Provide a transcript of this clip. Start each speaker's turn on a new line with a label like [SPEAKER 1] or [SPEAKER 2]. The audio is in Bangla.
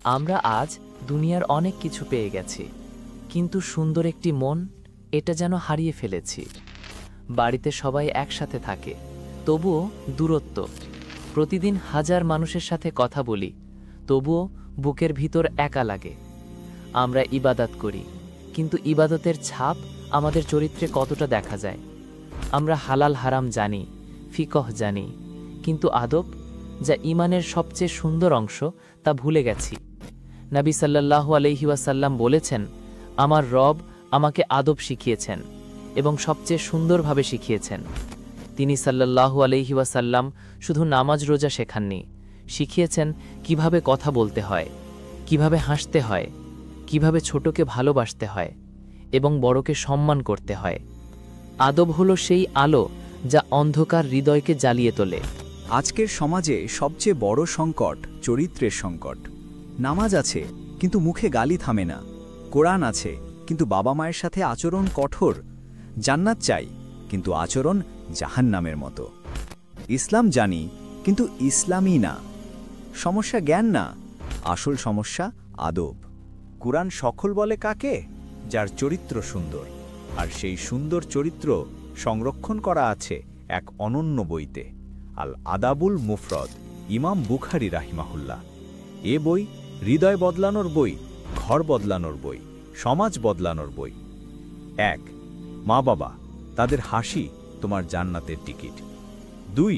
[SPEAKER 1] আমরা আজ দুনিয়ার অনেক কিছু পেয়ে গেছি, কিন্তু সুন্দর একটি মন, এটা যেন হারিয়ে ফেলেছি। বাড়িতে সবাই একসাথে থাকে, তবুও দূরত্ব। প্রতিদিন হাজার মানুষের সাথে কথা বলি, তবুও বুকের ভিতর একা লাগে। আমরা ইবাদত করি, কিন্তু ইবাদতের ছাপ আমাদের চরিত্রে কতটা দেখা যায়। আমরা হালাল হারাম জানি, ফিকহ জানি, কিন্তু আদব, যা ঈমানের সবচেয়ে সুন্দর অংশ, তা ভুলে গেছি। নবী সাল্লাল্লাহু আলাইহি ওয়াসাল্লাম বলেছেন, আমার রব আমাকে আদব শিখিয়েছেন এবং সবচেয়ে সুন্দরভাবে শিখিয়েছেন। তিনি সাল্লাল্লাহু আলাইহি ওয়াসাল্লাম শুধু নামাজ রোজা শেখাননি, শিখিয়েছেন কিভাবে কথা বলতে হয়, কিভাবে হাসতে হয়, কিভাবে ছোটকে ভালোবাসতে হয় এবং বড়কে সম্মান করতে হয়। আদব হলো সেই আলো যা অন্ধকার হৃদয়কে জ্বালিয়ে তোলে।
[SPEAKER 2] আজকের সমাজে সবচেয়ে বড় সংকট চরিত্রের সংকট। নামাজ আছে, কিন্তু মুখে গালি থামে না। কোরআন আছে, কিন্তু বাবা মায়ের সাথে আচরণ কঠোর। জান্নাত চাই, কিন্তু আচরণ জাহান্নামের মতো। ইসলাম জানি, কিন্তু ইসলামই না। সমস্যা জ্ঞান না, আসল সমস্যা আদব।
[SPEAKER 3] কুরআন সকল বলে কাকে? যার চরিত্র সুন্দর, আর সেই সুন্দর চরিত্র সংরক্ষণ করা আছে এক অনন্য বইতে, আল আদাবুল মুফরদ, ইমাম বুখারী রাহিমাহুল্লাহ। এ বই হৃদয় বদলানোর বই, ঘর বদলানোর বই, সমাজ বদলানোর বই। 1. মা বাবা, তাদের হাসি তোমার জান্নাতের টিকিট। 2.